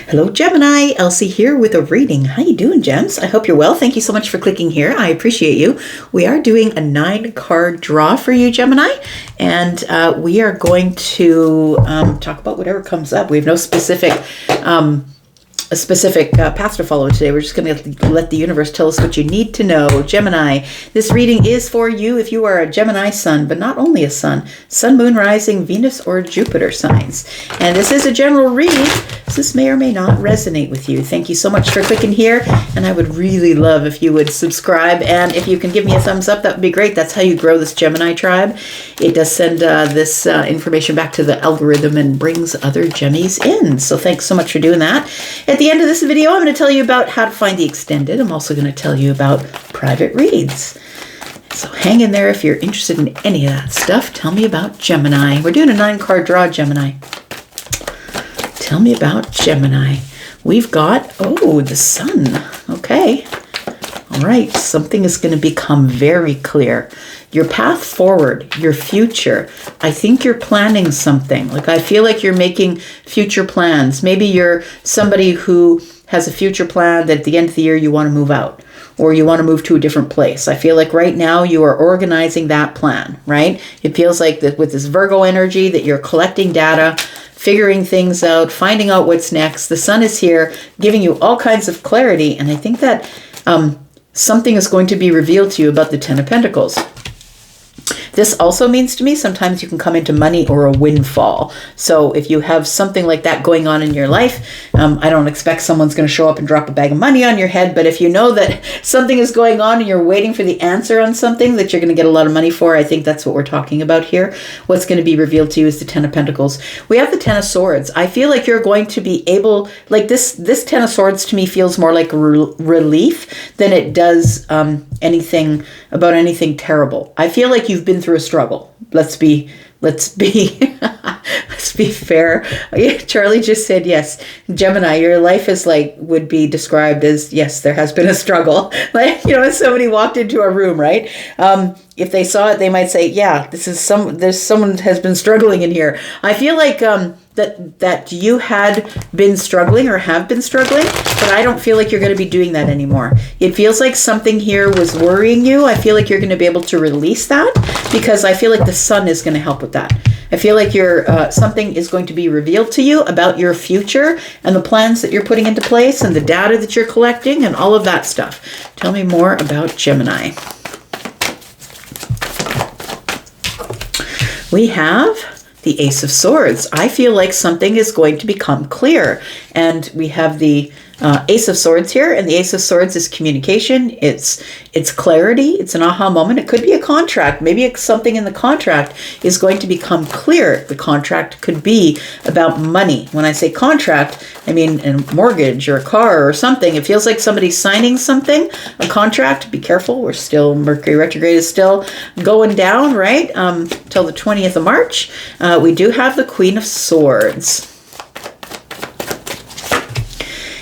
Hello Gemini, Elsie here with a reading. How you doing, Gems? I hope you're well. Thank you so much for clicking here. I appreciate you. We are doing a 9-card draw for you, Gemini, and we are going to talk about whatever comes up. We have no specific path to follow today. We're just going to let the universe tell us what you need to know. Gemini, this reading is for you if you are a Gemini sun, but not only a sun, moon, rising, Venus, or Jupiter signs. And this is a general reading, so this may or may not resonate with you. Thank you so much for clicking here, and I would really love if you would subscribe, and if you can give me a thumbs up, that would be great. That's how you grow this Gemini tribe. It does send this information back to the algorithm and brings other Gemmies in. So thanks so much for doing that. At the end of this video, I'm going to tell you about how to find the extended. I'm also going to tell you about private reads. So hang in there if you're interested in any of that stuff. Tell me about Gemini. We're doing a 9-card draw, Gemini. Tell me about Gemini. We've got, the sun. Okay. All right. Something is going to become very clear. Your path forward, your future. I think you're planning something. Like, I feel like you're making future plans. Maybe you're somebody who has a future plan that at the end of the year you want to move out, or you want to move to a different place. I feel like right now you are organizing that plan, right? It feels like that with this Virgo energy that you're collecting data, figuring things out, finding out what's next. The sun is here giving you all kinds of clarity. And I think that something is going to be revealed to you about the 10 of Pentacles. This also means to me sometimes you can come into money or a windfall. So if you have something like that going on in your life, I don't expect someone's going to show up and drop a bag of money on your head. But if you know that something is going on and you're waiting for the answer on something that you're going to get a lot of money for, I think that's what we're talking about here. What's going to be revealed to you is the 10 of Pentacles. We have the 10 of Swords. I feel like you're going to be able, like this 10 of Swords to me feels more like relief than it does anything terrible. I feel like you've been through a struggle. Let's be fair. Charlie just said yes. Gemini, your life is would be described as, yes, there has been a struggle. Like, if somebody walked into a room, right? If they saw it, they might say, yeah, there's someone has been struggling in here. I feel like that you had been struggling or have been struggling, but I don't feel like you're going to be doing that anymore. It feels like something here was worrying you. I feel like you're going to be able to release that because I feel like the sun is going to help with that. I feel like something is going to be revealed to you about your future and the plans that you're putting into place and the data that you're collecting and all of that stuff. Tell me more about Gemini. We have the Ace of Swords. I feel like something is going to become clear. And we have the Ace of Swords here, and the Ace of Swords is communication. It's clarity. It's an aha moment. It could be a contract. Maybe something in the contract is going to become clear. The contract could be about money. When I say contract, I mean a mortgage or a car or something. It feels like somebody's signing something, a contract. Be careful. Mercury retrograde is still going down, right? Till the 20th of March. We do have the Queen of Swords.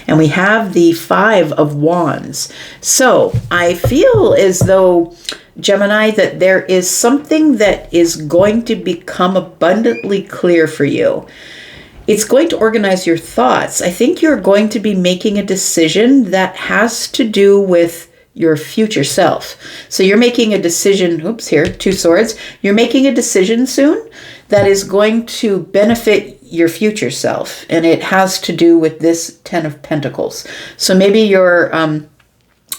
And we have the 5 of Wands. So I feel as though, Gemini, that there is something that is going to become abundantly clear for you. It's going to organize your thoughts. I think you're going to be making a decision that has to do with your future self. So you're making a decision, 2 swords. You're making a decision soon that is going to benefit your future self. And it has to do with this 10 of Pentacles. So maybe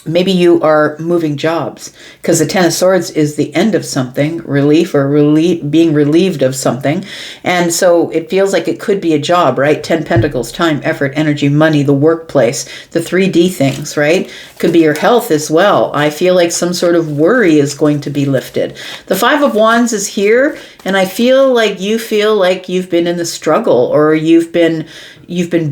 maybe you are moving jobs because the 10 of Swords is the end of something, relief or being relieved of something. And so it feels like it could be a job, right? 10 Pentacles, time, effort, energy, money, the workplace, the 3D things, right? Could be your health as well. I feel like some sort of worry is going to be lifted. The 5 of Wands is here, and I feel like you've been in the struggle, or you've been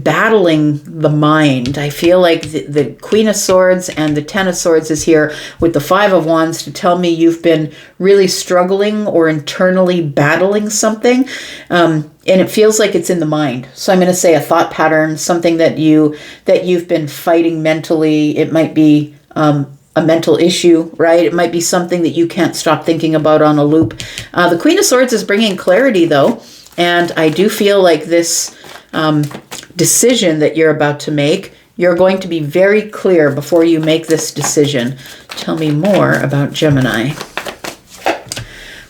battling the mind. I feel like the Queen of Swords and the 10 of Swords is here with the 5 of Wands to tell me you've been really struggling or internally battling something. And it feels like it's in the mind. So I'm going to say a thought pattern, something that you've been fighting mentally. It might be a mental issue, right? It might be something that you can't stop thinking about on a loop. The Queen of Swords is bringing clarity, though. And I do feel like this decision that you're about to make, you're going to be very clear before you make this decision. Tell me more about Gemini.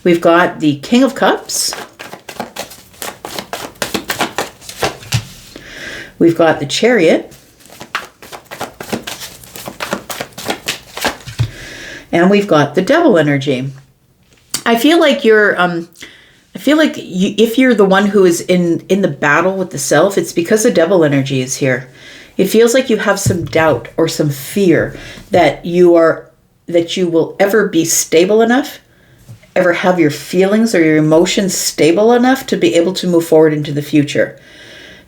We've got the King of Cups. We've got the Chariot. And we've got the Devil energy. I feel like you're, if you're the one who is in the battle with the self, it's because the Devil energy is here. It feels like you have some doubt or some fear that you will ever be stable enough, ever have your feelings or your emotions stable enough to be able to move forward into the future.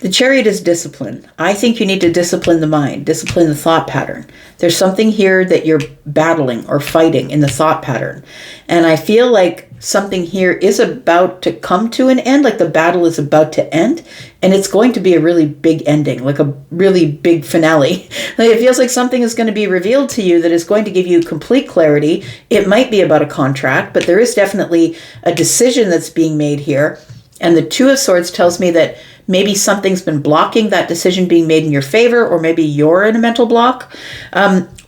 The Chariot is discipline. I think you need to discipline the mind, discipline the thought pattern. There's something here that you're battling or fighting in the thought pattern. And I feel like something here is about to come to an end, like the battle is about to end. And it's going to be a really big ending, like a really big finale. Like it feels like something is going to be revealed to you that is going to give you complete clarity. It might be about a contract, but there is definitely a decision that's being made here. And the Two of Swords tells me that maybe something's been blocking that decision being made in your favor, or maybe you're in a mental block.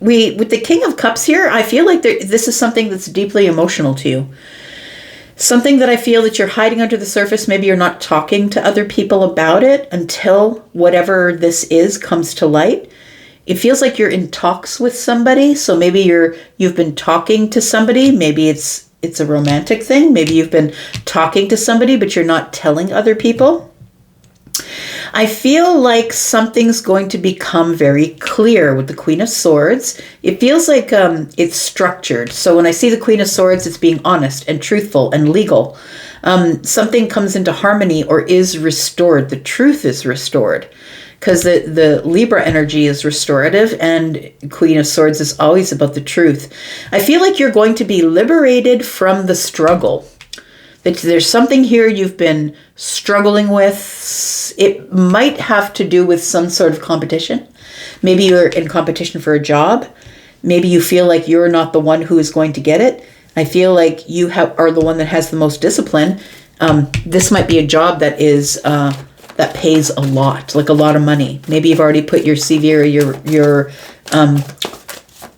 With the King of Cups here, I feel like this is something that's deeply emotional to you. Something that I feel that you're hiding under the surface. Maybe you're not talking to other people about it until whatever this is comes to light. It feels like you're in talks with somebody. So maybe you've been talking to somebody. Maybe it's a romantic thing. Maybe you've been talking to somebody, but you're not telling other people. I feel like something's going to become very clear with the Queen of Swords. It feels like it's structured. So when I see the Queen of Swords, it's being honest and truthful and legal. Something comes into harmony or is restored. The truth is restored. Because the Libra energy is restorative and Queen of Swords is always about the truth. I feel like you're going to be liberated from the struggle. That there's something here you've been struggling with. It might have to do with some sort of competition. Maybe you're in competition for a job. Maybe you feel like you're not the one who is going to get it. I feel like you are the one that has the most discipline. This might be a job that is that pays a lot, like a lot of money. Maybe you've already put your CV or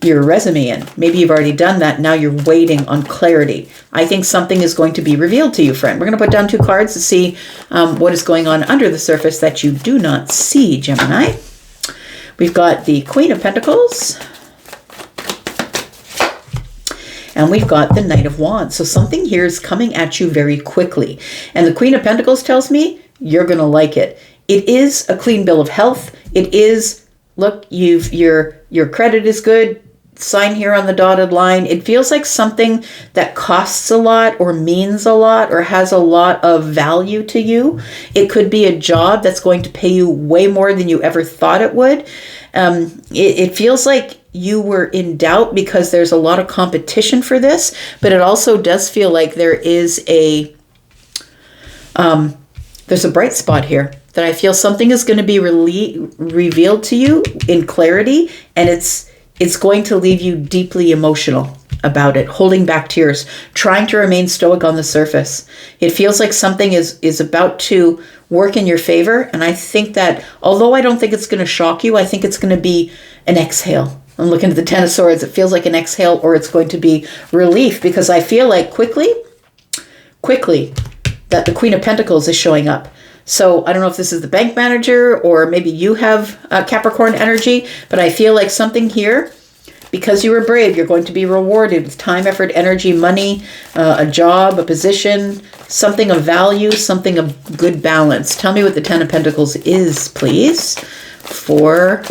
your resume in. Maybe you've already done that. Now you're waiting on clarity. I think something is going to be revealed to you, friend. We're going to put down 2 cards to see what is going on under the surface that you do not see, Gemini. We've got the Queen of Pentacles. And we've got the Knight of Wands. So something here is coming at you very quickly. And the Queen of Pentacles tells me you're going to like it. It is a clean bill of health. It is, look, your credit is good. Sign here on the dotted line. It feels like something that costs a lot or means a lot or has a lot of value to you. It could be a job that's going to pay you way more than you ever thought it would. It feels like you were in doubt because there's a lot of competition for this, but it also does feel like there is there's a bright spot here that I feel something is going to be revealed to you in clarity, and it's going to leave you deeply emotional about it, holding back tears, trying to remain stoic on the surface. It feels like something is about to work in your favor, and I think that, although I don't think it's going to shock you, I think it's going to be an exhale. I'm looking at the Ten of Swords. It feels like an exhale, or it's going to be relief, because I feel like quickly, that the Queen of Pentacles is showing up. So I don't know if this is the bank manager or maybe you have Capricorn energy, but I feel like something here, because you were brave, you're going to be rewarded with time, effort, energy, money, a job, a position, something of value, something of good balance. Tell me what the Ten of Pentacles is, please, for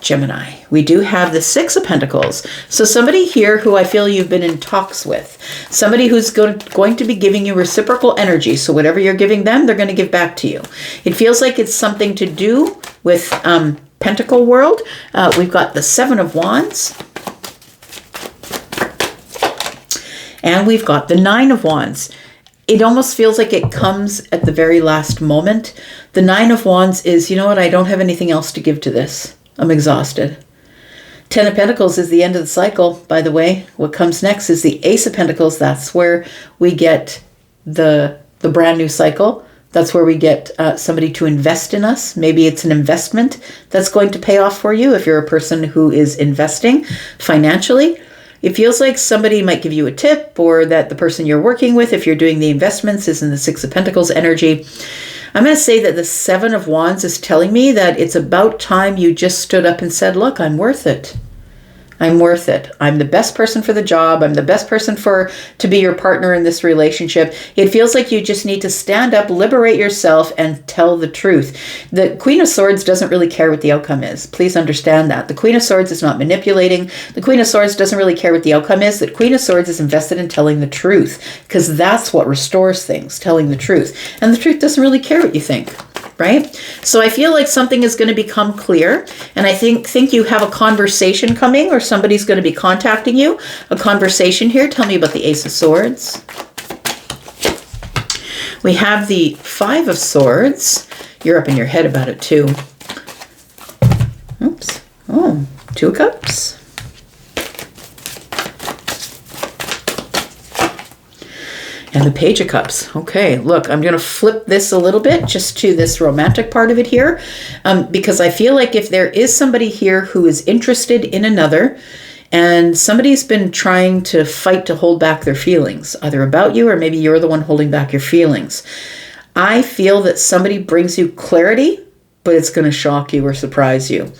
Gemini. We do have the Six of Pentacles. So somebody here who I feel you've been in talks with, somebody who's going to be giving you reciprocal energy. So whatever you're giving them, they're going to give back to you. It feels like it's something to do with Pentacle world. We've got the Seven of Wands. And we've got the Nine of Wands. It almost feels like it comes at the very last moment. The Nine of Wands is, you know what, I don't have anything else to give to this. I'm exhausted. Ten of Pentacles is the end of the cycle, by the way. What comes next is the Ace of Pentacles. That's where we get the brand new cycle. That's where we get somebody to invest in us. Maybe it's an investment that's going to pay off for you if you're a person who is investing financially. It feels like somebody might give you a tip, or that the person you're working with, if you're doing the investments, is in the Six of Pentacles energy. I'm going to say that the Seven of Wands is telling me that it's about time you just stood up and said, look, I'm worth it. I'm worth it. I'm the best person for the job. I'm the best person to be your partner in this relationship. It feels like you just need to stand up, liberate yourself, and tell the truth. The Queen of Swords doesn't really care what the outcome is. Please understand that. The Queen of Swords is not manipulating. The Queen of Swords doesn't really care what the outcome is. The Queen of Swords is invested in telling the truth, because that's what restores things, telling the truth. And the truth doesn't really care what you think. Right? So I feel like something is going to become clear, and I think you have a conversation coming, or somebody's going to be contacting you. A conversation here. Tell me about the Ace of Swords. We have the Five of Swords. You're up in your head about it too. Oops. Oh, Two of Cups. And the Page of Cups. Okay, look, I'm going to flip this a little bit just to this romantic part of it here, because I feel like if there is somebody here who is interested in another, and somebody's been trying to fight to hold back their feelings, either about you or maybe you're the one holding back your feelings, I feel that somebody brings you clarity, but it's going to shock you or surprise you.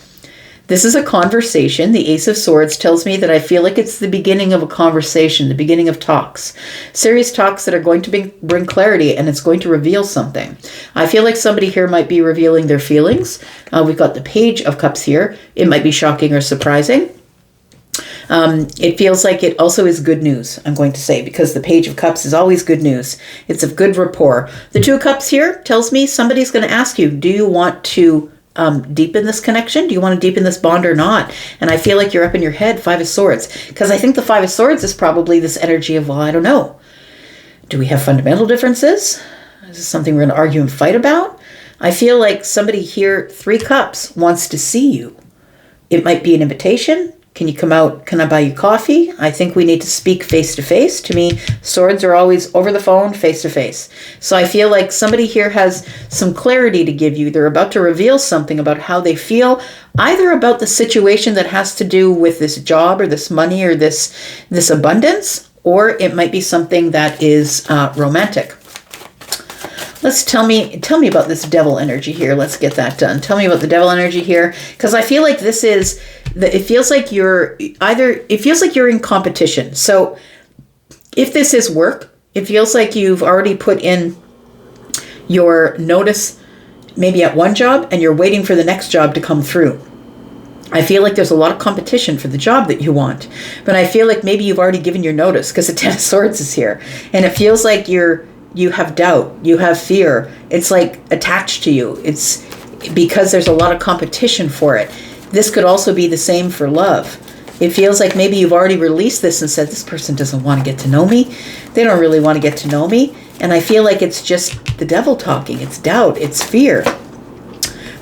This is a conversation. The Ace of Swords tells me that I feel like it's the beginning of a conversation, the beginning of talks. Serious talks that are going to bring clarity, and it's going to reveal something. I feel like somebody here might be revealing their feelings. We've got the Page of Cups here. It might be shocking or surprising. It feels like it also is good news, I'm going to say, because the Page of Cups is always good news. It's of good rapport. The Two of Cups here tells me somebody's going to ask you, do you want to deepen this connection? Do you want to deepen this bond or not? And I feel like you're up in your head, Five of Swords, because I think the Five of Swords is probably this energy of, well, I don't know. Do we have fundamental differences? Is this something we're going to argue and fight about? I feel like somebody here, Three Cups, wants to see you. It might be an invitation. Can you come out? Can I buy you coffee? I think we need to speak face to face. To me, swords are always over the phone, face to face. So I feel like somebody here has some clarity to give you. They're about to reveal something about how they feel, either about the situation that has to do with this job or this money or this abundance, or it might be something that is romantic. Let's tell me about this Devil energy here. Let's get that done. Tell me about the Devil energy here, because I feel like this is it feels like you're in competition. So if this is work, it feels like you've already put in your notice maybe at one job and you're waiting for the next job to come through. I feel like there's a lot of competition for the job that you want, but I feel like maybe you've already given your notice, because the Ten of Swords is here, and it feels like you have doubt, you have fear. It's like attached to you. It's because there's a lot of competition for it. This could also be the same for love. It feels like maybe you've already released this and said, this person doesn't want to get to know me. They don't really want to get to know me. And I feel like it's just the devil talking. It's doubt. It's fear.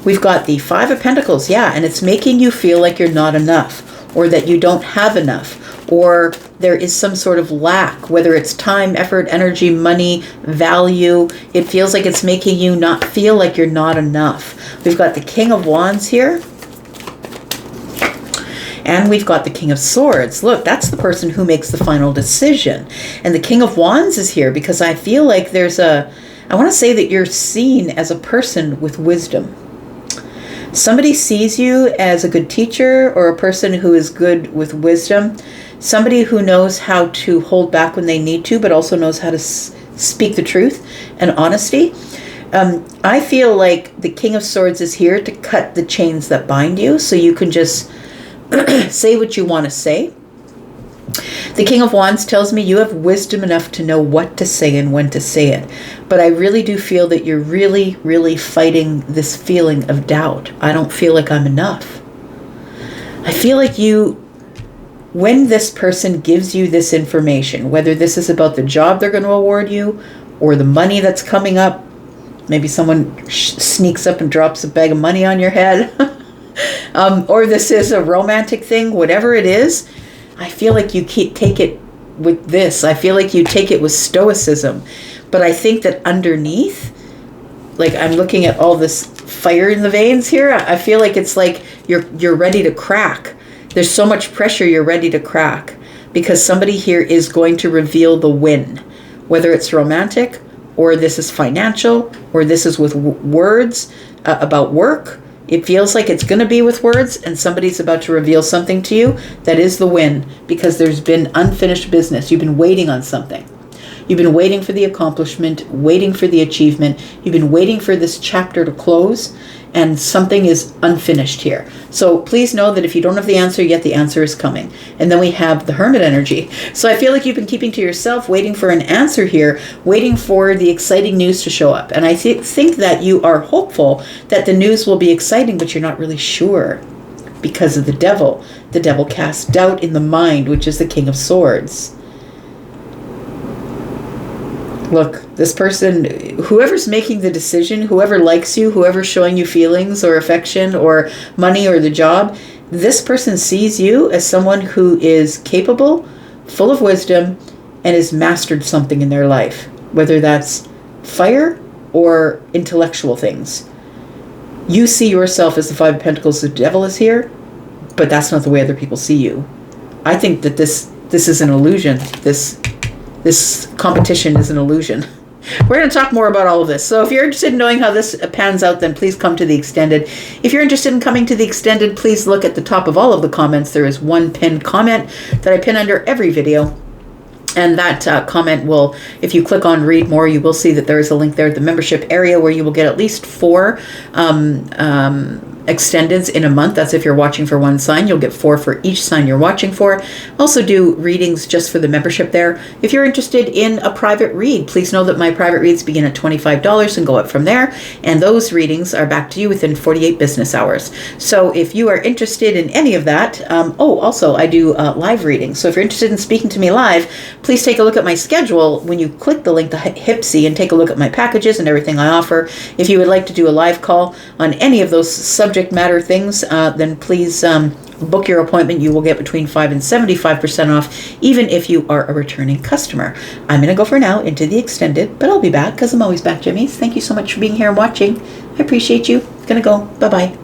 We've got the Five of Pentacles. Yeah, and it's making you feel like you're not enough, or that you don't have enough, or there is some sort of lack, whether it's time, effort, energy, money, value. It feels like it's making you not feel like you're not enough. We've got the King of Wands here. And we've got the King of Swords. Look, that's the person who makes the final decision. And the King of Wands is here because I feel like I want to say that you're seen as a person with wisdom. Somebody sees you as a good teacher, or a person who is good with wisdom. Somebody who knows how to hold back when they need to, but also knows how to speak the truth and honesty. I feel like the King of Swords is here to cut the chains that bind you, so you can just say what you want to say. The King of Wands tells me you have wisdom enough to know what to say and when to say it. But I really do feel that you're really, really fighting this feeling of doubt. I don't feel like I'm enough. I feel like when this person gives you this information, whether this is about the job they're going to award you, or the money that's coming up, maybe someone sneaks up and drops a bag of money on your head, or this is a romantic thing, whatever it is, I feel like you take it with this. I feel like you take it with stoicism. But I think that underneath, like I'm looking at all this fire in the veins here. I feel like it's like you're ready to crack. There's so much pressure, you're ready to crack, because somebody here is going to reveal the win, whether it's romantic, or this is financial, or this is with words about work. It feels like it's going to be with words, and somebody's about to reveal something to you that is the win, because there's been unfinished business. You've been waiting on something. You've been waiting for the accomplishment, waiting for the achievement. You've been waiting for this chapter to close, and something is unfinished here. So please know that if you don't have the answer yet, the answer is coming. And then we have the Hermit energy. So I feel like you've been keeping to yourself, waiting for an answer here, waiting for the exciting news to show up. And I think that you are hopeful that the news will be exciting, but you're not really sure because of the devil. The devil casts doubt in the mind, which is the King of Swords. Look, this person, whoever's making the decision, whoever likes you, whoever's showing you feelings or affection or money or the job, this person sees you as someone who is capable, full of wisdom, and has mastered something in their life, whether that's fire or intellectual things. You see yourself as the Five of Pentacles, the devil is here, but that's not the way other people see you. I think that this is an illusion. This competition is an illusion. We're going to talk more about all of this. So if you're interested in knowing how this pans out, then please come to the extended. If you're interested in coming to the extended, please look at the top of all of the comments. There is one pinned comment that I pin under every video. And that comment will, if you click on read more, you will see that there is a link there at the membership area where you will get at least 4 extendeds in a month. That's if you're watching for one sign. You'll get 4 for each sign you're watching for. Also do readings just for the membership there. If you're interested in a private read, please know that my private reads begin at $25 and go up from there. And those readings are back to you within 48 business hours. So if you are interested in any of that, also I do live readings. So if you're interested in speaking to me live, please take a look at my schedule when you click the link to Hypsee and take a look at my packages and everything I offer. If you would like to do a live call on any of those subject matter things, then please book your appointment. You will get between 5 and 75% off, even if you are a returning customer. I'm going to go for now into the extended, but I'll be back because I'm always back, Jimmies. Thank you so much for being here and watching. I appreciate you. Gonna go. Bye-bye.